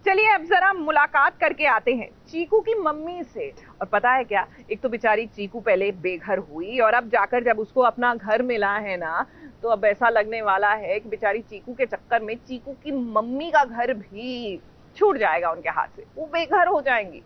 चलिए अब जरा मुलाकात करके आते हैं चीकू की मम्मी से। और पता है क्या, एक तो बेचारी चीकू पहले बेघर हुई और अब जाकर जब उसको अपना घर मिला है ना, तो अब ऐसा लगने वाला है कि बेचारी चीकू के चक्कर में चीकू की मम्मी का घर भी छूट जाएगा उनके हाथ से, वो बेघर हो जाएंगी।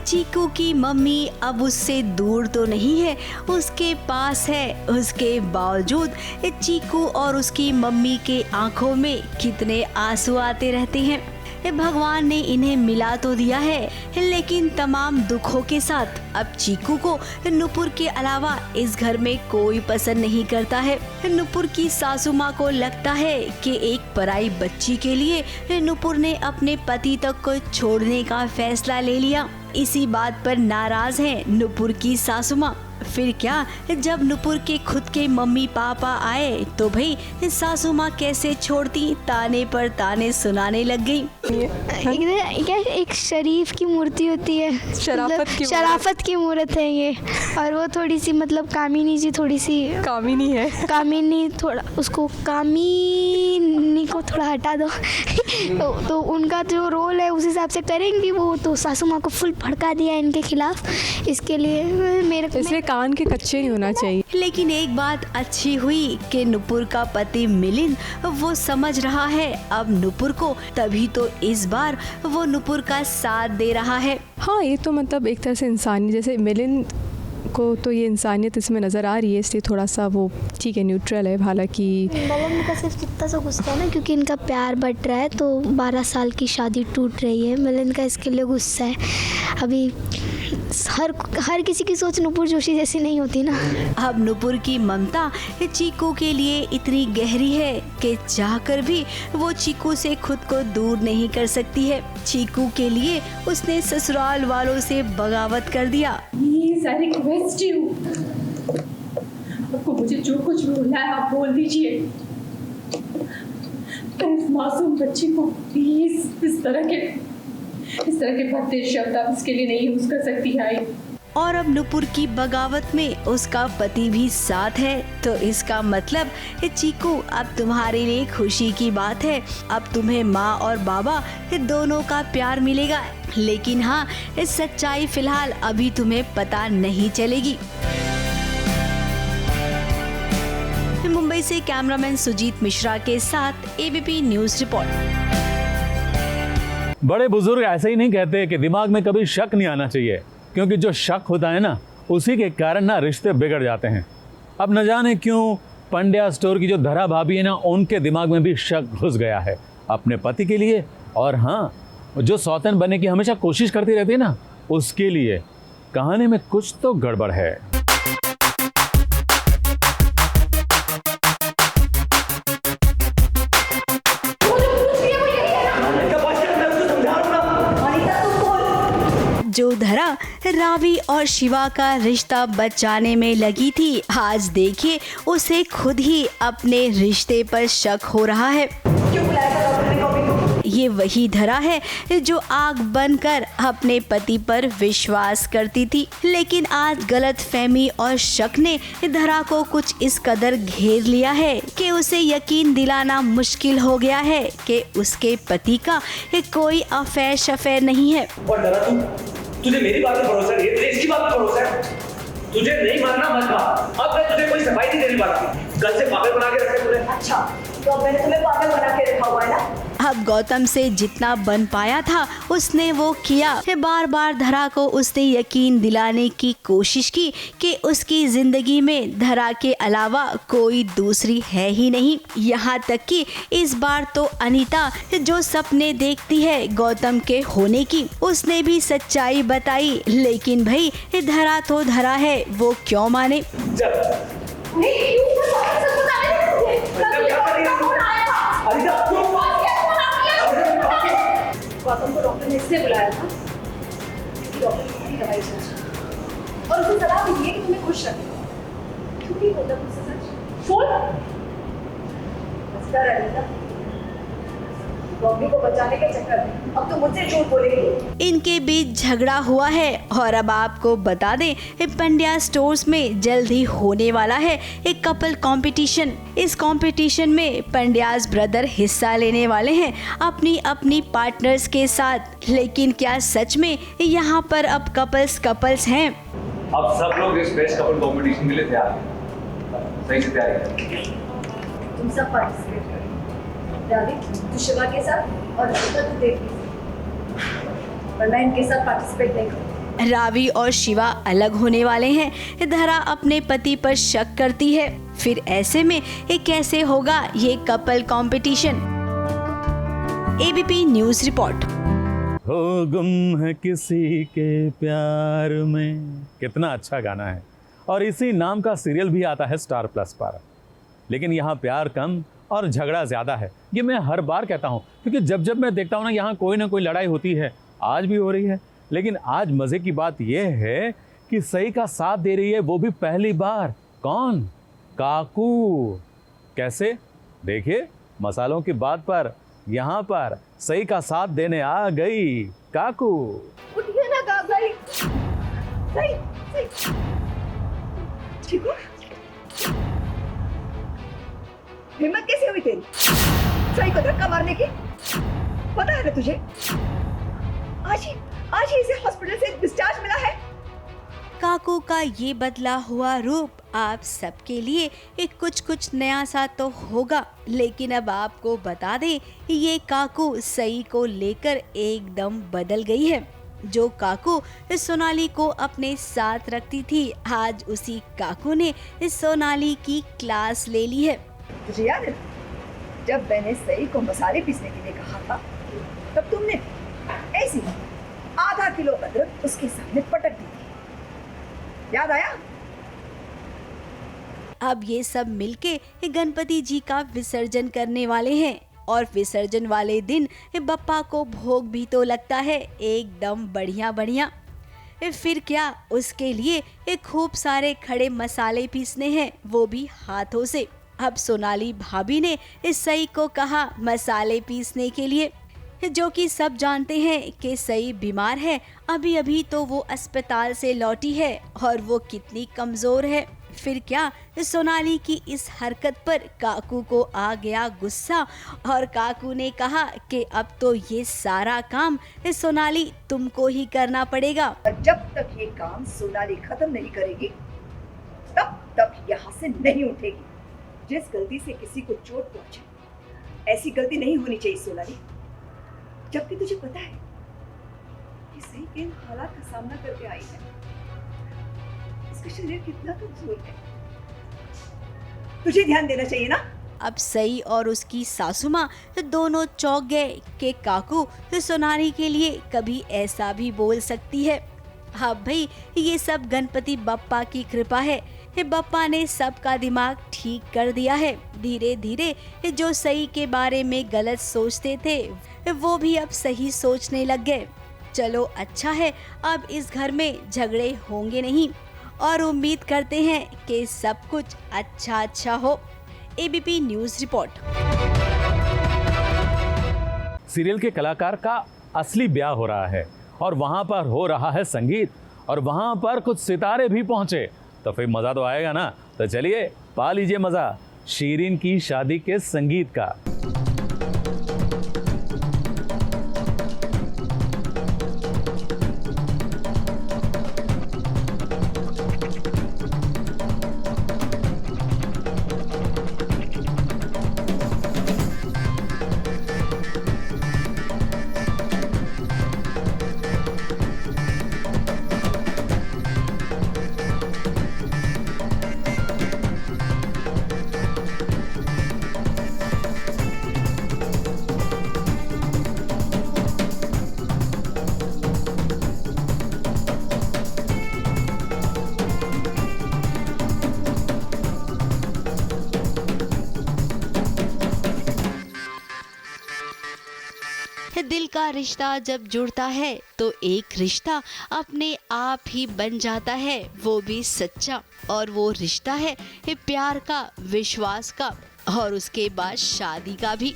चीकू की मम्मी अब उससे दूर तो नहीं है, उसके पास है। उसके बावजूद चीकू और उसकी मम्मी के आंखों में कितने आंसू आते रहते हैं। भगवान ने इन्हें मिला तो दिया है, लेकिन तमाम दुखों के साथ अब चीकू को नुपुर के अलावा इस घर में कोई पसंद नहीं करता है। नुपुर की सासू माँ को लगता है कि एक पराई बच्ची के लिए नुपुर ने अपने पति तक को छोड़ने का फैसला ले लिया। इसी बात पर नाराज हैं नुपुर की सासू माँ। फिर क्या, जब नुपुर के खुद के मम्मी पापा आए तो भाई सासू माँ कैसे छोड़ती, ताने पर ताने सुनाने लग गई। क्या एक शरीफ की मूर्ति होती है, शराफत की मूर्त है ये। और वो थोड़ी सी मतलब कामिनी जी, थोड़ी सी कामिनी है, कामिनी, थोड़ा उसको कामिनी को थोड़ा हटा दो तो उनका जो रोल है उस हिसाब से करेंगी वो। तो सासू माँ को फुल भड़का दिया इनके खिलाफ। इसके लिए इसलिए कान के कच्चे नहीं होना चाहिए। लेकिन एक बात अच्छी हुई कि नुपुर का पति मिलिंद वो समझ रहा है अब नुपुर को, तभी तो इस बार वो नुपुर का साथ दे रहा है। हाँ, ये तो मतलब एक तरह से इंसानी, जैसे मिलिंद को तो ये इंसानियत इसमें नज़र आ रही है, इसलिए थोड़ा सा वो ठीक है, न्यूट्रल है। हालांकि मिलिंद का सिर्फ इतना सा गुस्सा है ना, क्योंकि इनका प्यार बढ़ रहा है तो 12 साल की शादी टूट रही है। मिलिंद का इसके लिए गुस्सा है। अभी हर किसी की सोच नुपुर जोशी जैसी नहीं होती ना। अब नुपुर की ममता चीकू के लिए इतनी गहरी है कि चाहकर भी वो चीकू से खुद को दूर नहीं कर सकती है। चीकू के लिए उसने ससुराल वालों से बगावत कर दिया। I request you, आपको मुझे जो कुछ बोलना है आप बोल दीजिए। इस मासूम बच्ची को प्लीज इस तरह के भद्दे शब्द आप इसके लिए नहीं यूज कर सकती है। और अब नुपुर की बगावत में उसका पति भी साथ है, तो इसका मतलब चीकू अब तुम्हारे लिए खुशी की बात है। अब तुम्हें माँ और बाबा दोनों का प्यार मिलेगा। लेकिन हाँ, इस सच्चाई फिलहाल अभी तुम्हें पता नहीं चलेगी। मुंबई से कैमरामैन सुजीत मिश्रा के साथ एबीपी न्यूज रिपोर्ट। बड़े बुजुर्ग ऐसे ही नहीं कहते कि दिमाग में कभी शक नहीं आना चाहिए, क्योंकि जो शक होता है ना, उसी के कारण ना रिश्ते बिगड़ जाते हैं। अब न जाने क्यों पंड्या स्टोर की जो धरा भाभी है ना, उनके दिमाग में भी शक घुस गया है अपने पति के लिए। और हाँ, जो सौतन बनने की हमेशा कोशिश करती रहती है ना, उसके लिए कहानी में कुछ तो गड़बड़ है। जो धरा रावी और शिवा का रिश्ता बचाने में लगी थी, आज देखिए उसे खुद ही अपने रिश्ते पर शक हो रहा है। ये वही धरा है जो आग बनकर अपने पति पर विश्वास करती थी, लेकिन आज गलतफहमी और शक ने धरा को कुछ इस कदर घेर लिया है कि उसे यकीन दिलाना मुश्किल हो गया है कि उसके पति का कोई अफेयर शफेयर नहीं है। और धरा, तुझे मेरी बात पे भरोसा नहीं है, तुझे इसकी बात पे भरोसा है। तुझे नहीं मानना मत मान। अब मैं तुझे कोई सफाई नहीं देने वाला। कल से पागल बना के रखे तुझे। अच्छा, तो अब मैंने तुम्हें पागल बना के रखा हुआ है ना? अब गौतम से जितना बन पाया था उसने वो किया। बार बार धरा को उसने यकीन दिलाने की कोशिश की कि उसकी जिंदगी में धरा के अलावा कोई दूसरी है ही नहीं। यहाँ तक कि इस बार तो अनीता जो सपने देखती है गौतम के होने की, उसने भी सच्चाई बताई। लेकिन भाई धरा तो धरा है, वो क्यों माने। गौतम को डॉक्टर ने इसलिए बुलाया था क्योंकि डॉक्टर तुम्हारी दवाई सोच और उसे सलाह भी दी है कि तुम्हें खुश रखे। क्योंकि होता मुझसे सच बोल। बस कर अनीता, मम्मी को बचाने के चक्कर में अब तो मुझसे झूठ बोलेगी। इनके बीच झगड़ा हुआ है और अब आपको बता दें पंड्या स्टोर्स में जल्द ही होने वाला है एक कपल कंपटीशन। इस कंपटीशन में पंड्यास ब्रदर हिस्सा लेने वाले हैं अपनी अपनी पार्टनर्स के साथ। लेकिन क्या सच में यहाँ पर अब कपल्स हैं? अब सब लोग इस बेस्ट कपल कंपटीशन के लिए तैयार हैं। सही से तैयारी करें। तुम सब पार्टिसिपेट करो। रावी, तू शिवा के साथ और रचिता तू देव के साथ। पर मैं इनके साथ पार्टिसिपेट नहीं करूँगी। रावी और शिवा अलग होने वाले हैं। धरा अपने पति पर शक करती है। फिर ऐसे में ये कैसे होगा ये couple competition? ABP news report. हो गुम है किसी के प्यार में, कितना अच्छा गाना है। और इसी नाम का सीरियल भी आता है स्टार प्लस पर। लेकिन यहाँ प्यार कम और झगड़ा ज़्यादा है। ये मैं हर बार कहता हूँ क्योंकि जब जब मैं देखता हूँ ना यहाँ कोई ना कोई लड़ाई होती है। आज भी हो रही है। लेकिन आज मज़े की बात यह है कि सही का साथ दे रही है वो भी पहली बार। कौन? काकू। कैसे? देखिए, मसालों की बात पर यहाँ पर सही का साथ देने आ गई काकू। उठिए ना काका। सही सही ठीक हो? हिम्मत कैसे हुई तेरी सही को धक्का मारने की? पता है ना तुझे आज ही इसे हॉस्पिटल से डिस्चार्ज मिला है। काकू का ये बदला हुआ रूप आप सबके लिए एक कुछ नया सा तो होगा। लेकिन अब आपको बता दें ये काकू सई को लेकर एकदम बदल गई है। जो काकू सोनाली को अपने साथ रखती थी, आज उसी काकू ने सोनाली की क्लास ले ली है। तुझे याद है जब मैंने सई को मसाले पीसने के लिए कहा था, तब तुमने ऐसी आधा किलो अदरक उसके सामने पटक दी थी। याद आया? अब ये सब मिलके गणपति जी का विसर्जन करने वाले हैं और विसर्जन वाले दिन बप्पा को भोग भी तो लगता है एकदम बढ़िया। फिर क्या, उसके लिए खूब सारे खड़े मसाले पीसने हैं, वो भी हाथों से। अब सोनाली भाभी ने सई को कहा मसाले पीसने के लिए, जो कि सब जानते हैं कि सई बीमार है। अभी तो वो अस्पताल से लौटी है और वो कितनी कमजोर है। फिर क्या, सोनाली की इस हरकत पर काकू को आ गया गुस्सा और काकू ने कहा कि अब तो ये सारा काम सोनाली तुमको ही करना पड़ेगा। और जब तक ये काम सोनाली खत्म नहीं करेगी तब तक यहाँ से नहीं उठेगी। जिस गलती से किसी को चोट पहुंचे, ऐसी गलती नहीं होनी चाहिए सोनाली। जबकि तुझे पता है कि सही के हालात का सामना करके आई है, इसका शरीर कितना कमजोर है। तुझे ध्यान देना चाहिए ना। अब सई और उसकी सासू माँ दोनों चौंक गए कि काकू सोनाली के लिए कभी ऐसा भी बोल सकती है। हाँ भाई, ये सब गणपति बप्पा की कृपा है। बप्पा ने सबका दिमाग ठीक कर दिया है। धीरे धीरे जो सई के बारे में गलत सोचते थे वो भी अब सही सोचने लग गए। चलो अच्छा है, अब इस घर में झगड़े होंगे नहीं और उम्मीद करते हैं कि सब कुछ अच्छा हो। ABP news report. सीरियल के कलाकार का असली ब्याह हो रहा है और वहां पर हो रहा है संगीत और वहां पर कुछ सितारे भी पहुंचे, तो फिर मजा तो आएगा ना। तो चलिए पा लीजिए मजा शीरीन की शादी के संगीत का। दिल का रिश्ता जब जुड़ता है तो एक रिश्ता अपने आप ही बन जाता है, वो भी सच्चा। और वो रिश्ता है प्यार का, विश्वास का और उसके बाद शादी का भी।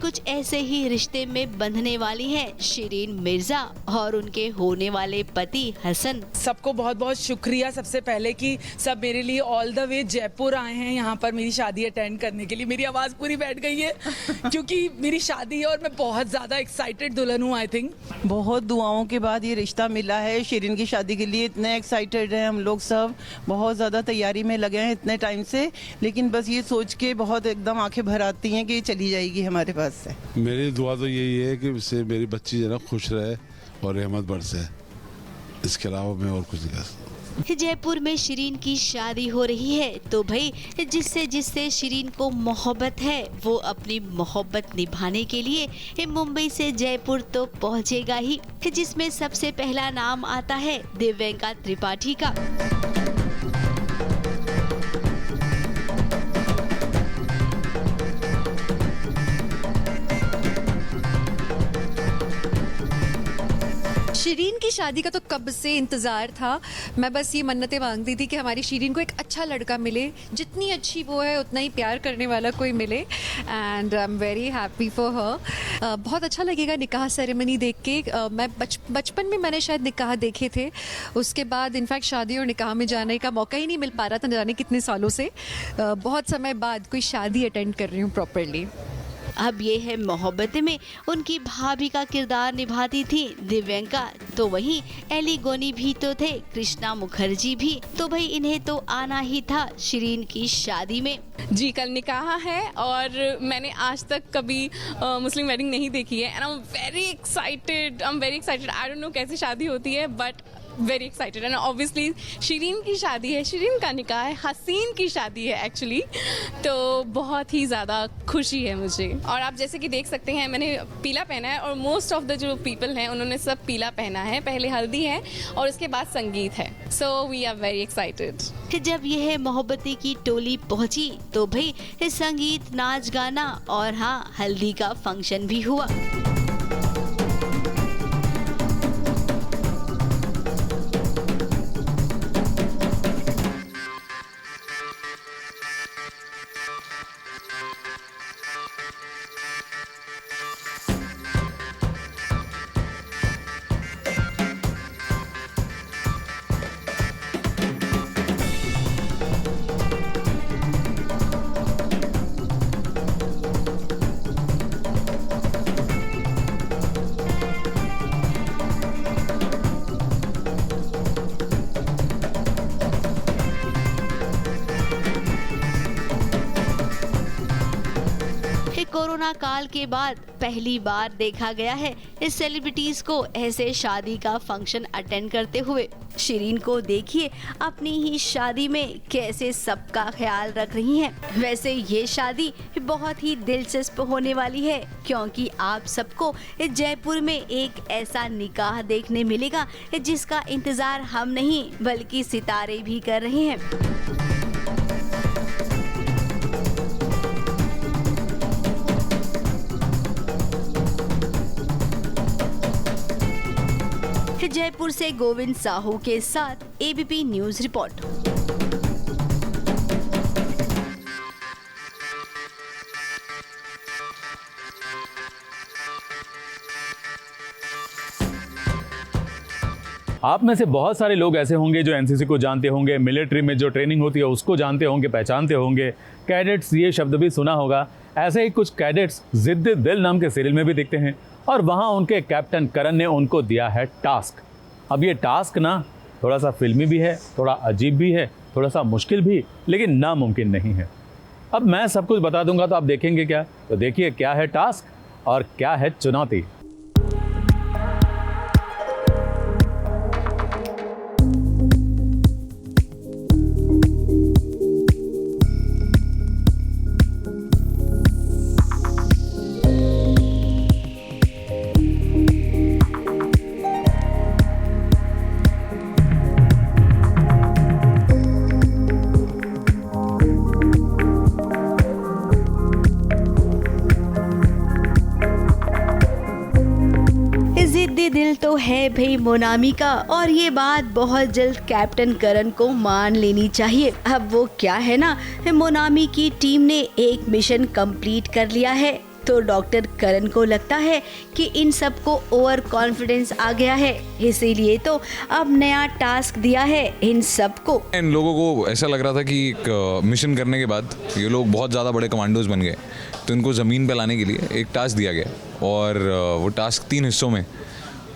कुछ ऐसे ही रिश्ते में बंधने वाली हैं शिरीन मिर्जा और उनके होने वाले पति हसन। सबको बहुत बहुत शुक्रिया सबसे पहले कि सब मेरे लिए ऑल द वे जयपुर आए हैं यहाँ पर मेरी शादी अटेंड करने के लिए। मेरी आवाज़ पूरी बैठ गई है क्योंकि मेरी शादी है और मैं बहुत ज़्यादा एक्साइटेड दुल्हन हूँ। आई थिंक बहुत दुआओं के बाद ये रिश्ता मिला है। शिरीन की शादी के लिए इतने एक्साइटेड हैं हम लोग, सब बहुत ज़्यादा तैयारी में लगे हैं इतने टाइम से, लेकिन बस ये सोच के बहुत एकदम आंखें भर आती हैं कि ये चली जाएगी हमारे पास से। मेरी दुआ तो यही है कि इससे मेरी बच्ची जो है ना खुश रहे और रहमत बरसे, इसके अलावा मैं और कुछ नहीं कर सकता। जयपुर में शिरीन की शादी हो रही है तो भाई जिससे शिरीन को मोहब्बत है वो अपनी मोहब्बत निभाने के लिए मुंबई से जयपुर तो पहुंचेगा ही, जिसमें सबसे पहला नाम आता है दिव्यंका त्रिपाठी का। शिरीन की शादी का तो कब से इंतज़ार था। मैं बस ये मन्नतें मांगती थी कि हमारी शिरीन को एक अच्छा लड़का मिले, जितनी अच्छी वो है उतना ही प्यार करने वाला कोई मिले, and I am very happy for her. बहुत अच्छा लगेगा निकाह सेरेमनी देख के। मैं बचपन में मैंने शायद निकाह देखे थे, उसके बाद इनफैक्ट शादी और निकाह में जाने का मौका ही नहीं मिल पा रहा था, न जाने कितने सालों से। बहुत समय बाद कोई शादी अटेंड कर रही हूँ प्रॉपरली। अब ये है मोहब्बत में उनकी भाभी का किरदार निभाती थी दिव्यंका, तो वहीं एली गोनी भी तो थे, कृष्णा मुखर्जी भी, तो भाई इन्हें तो आना ही था शिरीन की शादी में। जी कल निकाह है और मैंने आज तक कभी मुस्लिम वेडिंग नहीं देखी है, and I am very excited. I don't know कैसे शादी होती है but very excited. And obviously Shirin की शादी है, शिरीन का निकाह है, हसीन की शादी है एक्चुअली, तो बहुत ही ज़्यादा खुशी है मुझे। और आप जैसे कि देख सकते हैं मैंने पीला पहना है और मोस्ट ऑफ द जो पीपल हैं उन्होंने सब पीला पहना है। पहले हल्दी है और उसके बाद संगीत है, so we are very excited. जब यह मोहब्बती की टोली पहुंची तो भाई संगीत, नाच गाना और हाँ हल्दी का फंक्शन भी हुआ। कोरोना काल के बाद पहली बार देखा गया है इस सेलिब्रिटीज को ऐसे शादी का फंक्शन अटेंड करते हुए। शिरीन को देखिए अपनी ही शादी में कैसे सबका ख्याल रख रही हैं। वैसे ये शादी बहुत ही दिलचस्प होने वाली है क्योंकि आप सबको जयपुर में एक ऐसा निकाह देखने मिलेगा जिसका इंतजार हम नहीं बल्कि सितारे भी कर रहे हैं। जयपुर से गोविंद साहू के साथ एबीपी न्यूज रिपोर्ट। आप में से बहुत सारे लोग ऐसे होंगे जो एनसीसी को जानते होंगे, मिलिट्री में जो ट्रेनिंग होती है उसको जानते होंगे, पहचानते होंगे। कैडेट्स, ये शब्द भी सुना होगा। ऐसे ही कुछ कैडेट्स जिद्द दिल नाम के सीरियल में भी दिखते हैं और वहाँ उनके कैप्टन करण ने उनको दिया है टास्क। अब ये टास्क ना थोड़ा सा फिल्मी भी है, थोड़ा अजीब भी है, थोड़ा सा मुश्किल भी, लेकिन नामुमकिन नहीं है। अब मैं सब कुछ बता दूंगा तो आप देखेंगे क्या? तो देखिए क्या है टास्क और क्या है चुनौती। जिद्दी दिल तो है भाई मोनामी का, और ये बात बहुत जल्द कैप्टन करण को मान लेनी चाहिए। अब वो क्या है ना, मोनामी की टीम ने एक मिशन कंप्लीट कर लिया है, तो डॉक्टर करण को लगता है कि इन सबको ओवर कॉन्फिडेंस आ गया है, इसीलिए तो अब नया टास्क दिया है इन सबको। इन लोगों को ऐसा लग रहा था कि एक मिशन करने के बाद ये लोग बहुत ज़्यादा बड़े कमांडोज बन गए, तो इनको ज़मीन पे लाने के लिए एक टास्क दिया गया, और वो टास्क 3 हिस्सों में,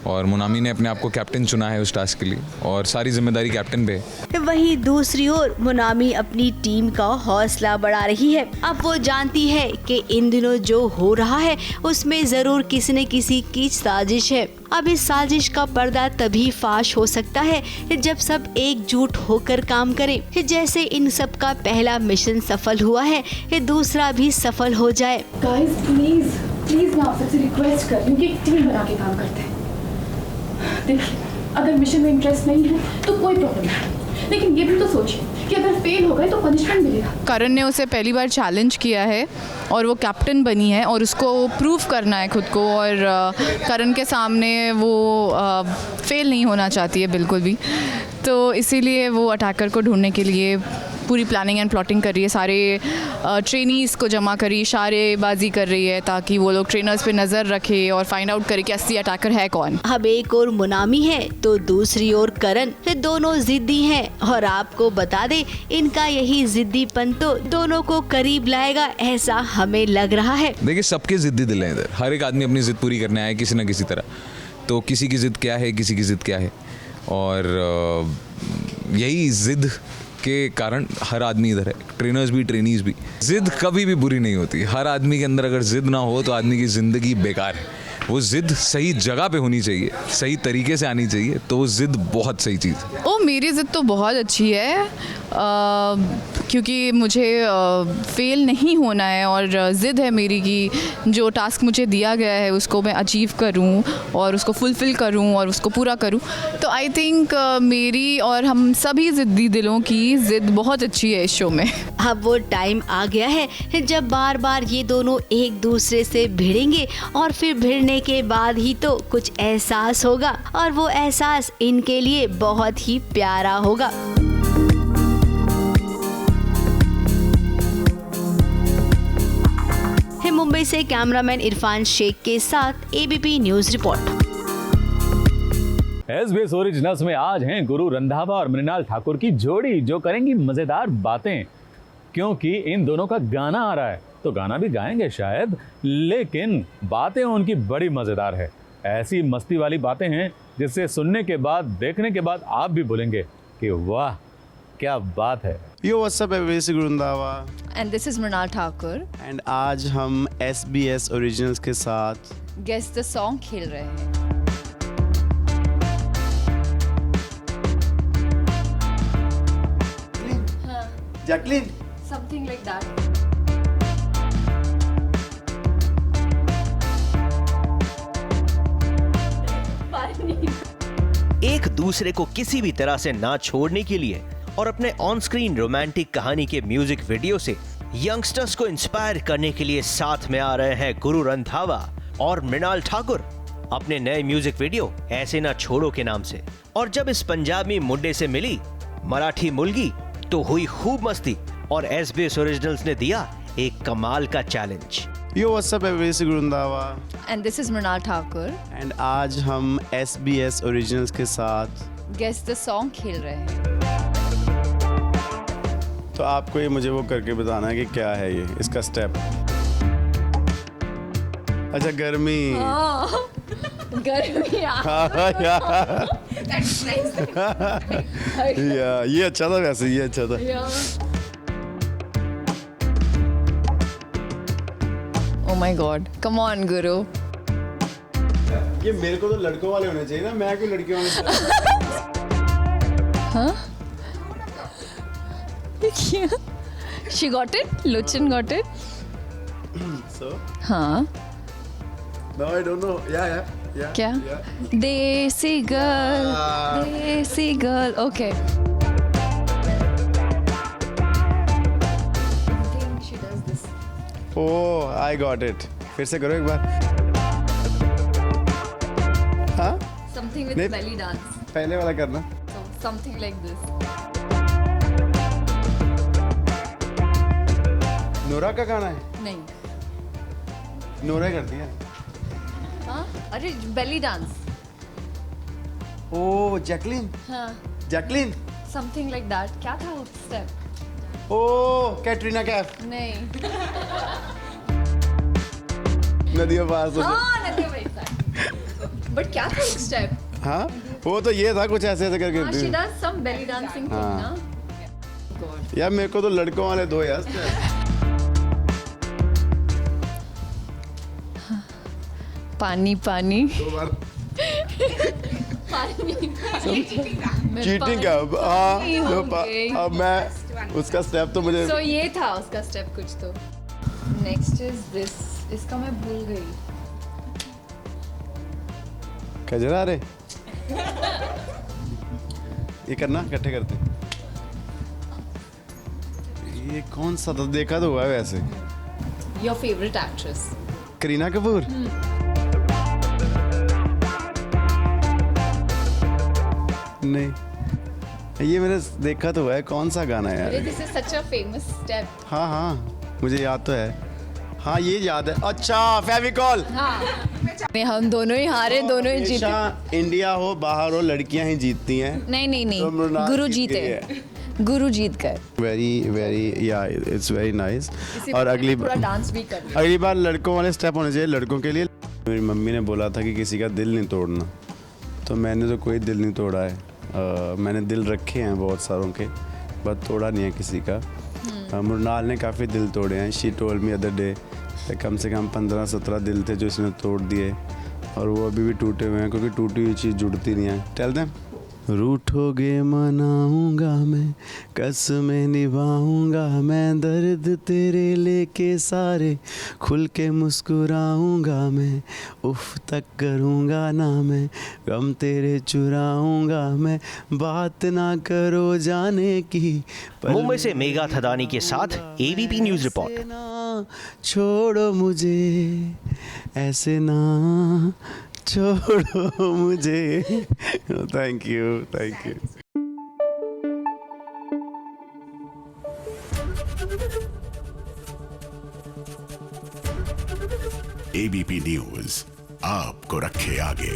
और मोनामी ने अपने आप को कैप्टन चुना है उस टास्क के लिए, और सारी जिम्मेदारी कैप्टन पे है। वहीं दूसरी ओर मोनामी अपनी टीम का हौसला बढ़ा रही है। अब वो जानती है कि इन दिनों जो हो रहा है उसमें जरूर किसी न किसी की साजिश है। अब इस साजिश का पर्दा तभी फाश हो सकता है जब सब एकजुट होकर काम करें। जैसे इन सब का पहला मिशन सफल हुआ है, दूसरा भी सफल हो जाए। गाइस प्लीज प्लीज, मैं आपसे रिक्वेस्ट कर रही हूँ कि एक टीम बना के काम करते हैं। देखिए, अगर मिशन में इंटरेस्ट नहीं है तो कोई प्रॉब्लम नहीं, लेकिन ये भी तो सोचिए कि अगर फेल हो गए तो पनिशमेंट मिलेगा। करण ने उसे पहली बार चैलेंज किया है और वो कैप्टन बनी है, और उसको प्रूव करना है खुद को, और करण के सामने वो फेल नहीं होना चाहती है बिल्कुल भी, तो इसीलिए वो अटैकर को ढूंढने के लिए पूरी प्लानिंग एंड प्लॉटिंग कर रही है। सारे ट्रेनीज़ को जमा करी, इशारेबाजी कर रही है ताकि वो लोग ट्रेनर्स पे नज़र रखे और फाइंड आउट करे कि असली अटैकर है कौन। अब एक और मोनामी है तो दूसरी ओर करण, दोनों जिद्दी हैं, और आपको बता दे इनका यही जिद्दीपन तो दोनों को करीब लाएगा, ऐसा हमें लग रहा है। देखिए, सबके जिद्दी दिल हैं इधर, हर एक आदमी अपनी जिद पूरी करने आया है किसी न किसी तरह, तो किसी की जिद क्या है, किसी की जिद क्या है, और यही जिद के कारण हर आदमी इधर है, ट्रेनर्स भी ट्रेनीज भी। जिद कभी भी बुरी नहीं होती, हर आदमी के अंदर अगर जिद ना हो तो आदमी की ज़िंदगी बेकार है। वो जिद सही जगह पे होनी चाहिए, सही तरीके से आनी चाहिए, तो वो जिद बहुत सही चीज़ है। ओ, मेरी जिद तो बहुत अच्छी है, क्योंकि मुझे फेल नहीं होना है, और ज़िद है मेरी कि जो टास्क मुझे दिया गया है उसको मैं अचीव करूं और उसको फुलफ़िल करूं और उसको पूरा करूं। तो आई थिंक मेरी और हम सभी ज़िद्दी दिलों की ज़िद बहुत अच्छी है इस शो में। अब वो टाइम आ गया है जब बार बार ये दोनों एक दूसरे से भिड़ेंगे, और फिर भिड़ने के बाद ही तो कुछ एहसास होगा, और वो एहसास इनके लिए बहुत ही प्यारा होगा। मुंबई से कैमरामैन इरफान शेख के साथ ABP news report. SBS originals में आज हैं गुरु रंधावा और मृणाल ठाकुर की जोड़ी, जो करेंगी मजेदार बातें, क्योंकि इन दोनों का गाना आ रहा है, तो गाना भी गाएंगे शायद, लेकिन बातें उनकी बड़ी मजेदार है। ऐसी मस्ती वाली बातें हैं जिससे सुनने के बाद, देखने के बाद आप भी बोलेंगे कि वाह क्या बात है। Yo, what's up everybody, Guru Randhawa And this is Mrinal Thakur. and आज हम SBS ओरिजिनल्स के साथ Guess the song खेल रहे हैं। Jacqueline Something like that. एक दूसरे को किसी भी तरह से ना छोड़ने के लिए और अपने ऑन स्क्रीन रोमांटिक कहानी के म्यूजिक वीडियो से यंगस्टर्स को इंस्पायर करने के लिए साथ में आ रहे हैं गुरु रंधावा और मृणाल ठाकुर अपने नए म्यूजिक वीडियो ऐसे ना छोड़ो के नाम से। और जब इस पंजाबी मुंडे से मिली मराठी मुलगी तो हुई खूब मस्ती, और SBS ओरिजिनल्स ने दिया एक कमाल का challenge. Yo, what's up everybody, Guru Randhawa And this is Mrinal Thakur. and आज हम SBS ओरिजिनल्स के साथ Guess the song खेल रहे हैं। तो आपको ये मुझे वो करके बताना है कि क्या है ये इसका स्टेप। अच्छा, गर्मी। गर्मी। ये अच्छा था, वैसे ये अच्छा था। Oh my God, come on Guru. ये मेरे को तो लड़कों वाले होने चाहिए ना, मैं क्यों लड़कियों वाले Huh? She got it? Luchin got it? So? हाँ. No, I don't know. Yeah. क्या? Yeah. Desi girl, Desi girl. Okay. Oh, I got it. फिर से करो एक बार। हाँ? Something with नहीं, belly dance. पहले वाला करना. So something like this. Nora का गाना है. नहीं. नोरा करती है. हाँ? अरे belly dance. ओ जैकलिन. हाँ. जैकलिन. Something like that. क्या था वो step? ओ कैटरीना कैफ. नहीं. नदियों पार से. हाँ नदियों पार से. But क्या था वो step? हाँ वो तो ये था कुछ ऐसे ऐसे करके. हाँ she does some belly dancing thing हाँ. ना. यार मेरे को तो लड़कों वाले दो यार. पानी पानी. दो बार. चीटिंग का. हाँ अब मैं उसका स्टेप तो मुझे. So ये था उसका स्टेप कुछ तो. Next is this. इसका मैं भूल गई. कजरा रे. ये करना इकट्ठे करते. ये कौन सा था देखा तो हुआ है वैसे. Your favorite actress. Kareena Kapoor. नहीं ये मैंने देखा तो है. कौन सा गाना है यार. This is such a famous step. हाँ हाँ मुझे याद तो है. हाँ ये याद है. अच्छा फेविकॉल. हाँ. हम दोनों ही हारे दोनों ही जीते. इंडिया हो बाहर हो लड़कियां ही जीतती हैं. नहीं गुरु जीते. गुरु जीत गए. वेरी या इट्स वेरी नाइस. और अगली डांस भी कर. अगली बार लड़कों वाले स्टेप होने चाहिए लड़कों के लिए. मेरी मम्मी ने बोला था कि किसी का दिल नहीं तोड़ना. तो मैंने तो कोई दिल नहीं तोड़ा है. मैंने दिल रखे हैं बहुत सारों के बट तोड़ा नहीं है किसी का. मुरनाल ने काफ़ी दिल तोड़े हैं. She told me other day कम से कम 15-17 दिल थे जो इसने तोड़ दिए और वो अभी भी टूटे हुए हैं क्योंकि टूटी हुई चीज़ जुड़ती नहीं है. Tell them. रूठोगे मनाऊंगा मैं कसमें निभाऊंगा मैं दर्द तेरे लेके सारे खुल के मुस्कुराऊंगा मैं उफ तक करूंगा ना मैं गम तेरे चुराऊंगा मैं बात ना करो जाने की. मुंबई से मेघा थदानी के साथ एबीपी न्यूज रिपोर्ट. छोड़ो मुझे ऐसे ना छोड़ो मुझे. Thank you. एबीपी न्यूज आपको रखे आगे.